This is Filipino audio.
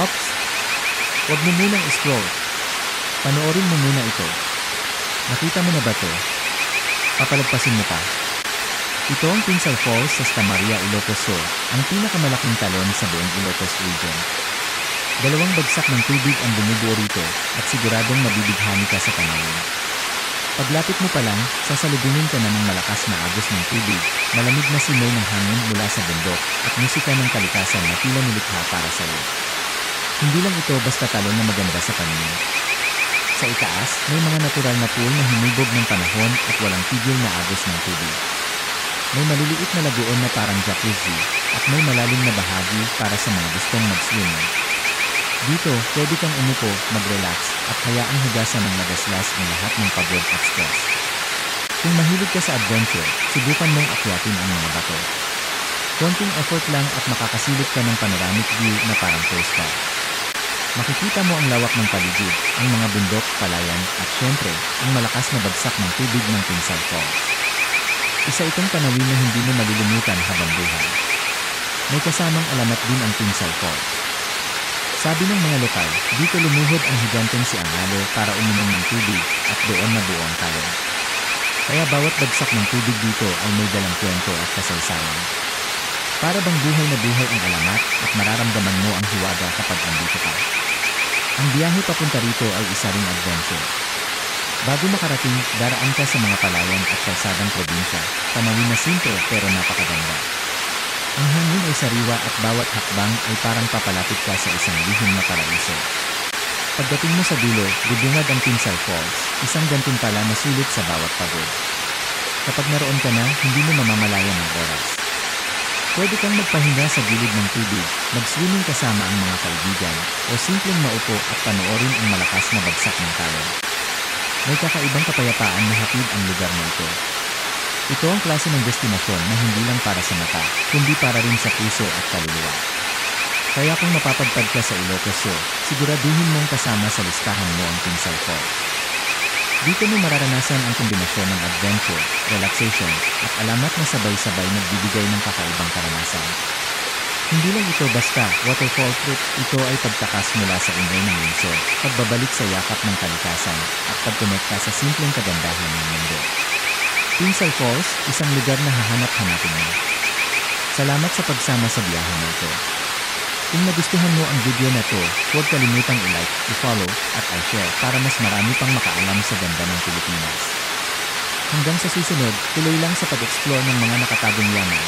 Ops! Huwag mo munang scroll. Panoorin mo muna ito. Nakita mo na ba to? Papalagpasin mo pa. Ito ang Tinsay Falls sa Santa Maria, Ilocos Sur, ang pinakamalaking talon sa buong Ilocos region. Dalawang bagsak ng tubig ang bumubuo rito at siguradong mabibighani ka sa tanawin. Paglapit mo pa lang, sasalubungin ka na ng malakas na agos ng tubig, malamig na simoy ng hangin mula sa bundok, at musika ng kalikasan na tila nilikha para sa iyo. Hindi lang ito basta talon na maganda sa paningin. Sa itaas, may mga natural na pool na humubog ng panahon at walang tigil na agos ng tubig. May maliliit na lagoon na parang jacuzzi, at may malalim na bahagi para sa mga gustong mag-swimming. Dito, pwede kang umupo, mag-relax, at hayaang hugasan ng lagaslas ang lahat ng pagod at stress. Kung mahilig ka sa adventure, subukan mong akyatin ang mga bato. Konting effort lang at makakasilip ka ng panoramic view na parang postcard. Makikita mo ang lawak ng paligid, ang mga bundok, palayan, at syempre, ang malakas na bagsak ng tubig ng Tinsay Falls. Isa itong tanawin na hindi mo malilimutan habang buhay. May kasamang alamat din ang Tinsay Falls. Sabi ng mga lokal, dito lumuhod ang higanteng si Angalo para uminom ng tubig at doon nabuo ang talon. Kaya bawat bagsak ng tubig dito ay may dalang kwento at kasaysayan. Para bang buhay na buhay ang alamat at mararamdaman mo ang hiwaga kapag andito ka. Ang biyahe papunta rito ay isa ring adventure. Bago makarating, daraan ka sa mga palayan at kalsadang probinsya, tanawin na simple pero napakaganda. Ang hangin ay sariwa at bawat hakbang ay parang papalapit ka sa isang lihim na paraiso. Pagdating mo sa dulo, bubungad ang Tinsay Falls, isang gantimpala na sulit sa bawat pagod. Kapag naroon ka na, hindi mo mamamalayan ng oras. Pwede kang magpahinga sa gilid ng tubig, mag-swimming kasama ang mga kaibigan, o simpleng maupo at panoorin ang malakas na bagsak ng talon. May kakaibang kapayapaan na hatid ang lugar na ito. Ito ang klase ng destinasyon na hindi lang para sa mata, kundi para rin sa puso at kaluluwa. Kaya kung mapapadpad ka sa Ilocos Sur, siguraduhin mong kasama sa listahan mo ang Tinsay Falls. Dito mo mararanasan ang kombinasyon ng adventure, relaxation, at alamat na sabay-sabay nagbibigay ng kakaibang karanasan. Hindi lang ito basta waterfall trip, ito ay pagtakas mula sa ingay ng lungsod, pagbabalik sa yakap ng kalikasan, at pagkonekta sa simpleng kagandahan ng mundo. Tinsay Falls, isang lugar na hahanap-hanapin mo. Salamat sa pagsama sa biyahe na ito. Kung nagustuhan mo ang video na to, huwag kalimutang i-like, i-follow, at i-share para mas marami pang makaalam sa ganda ng Pilipinas. Hanggang sa susunod, tuloy lang sa pag-explore ng mga nakatagong yaman.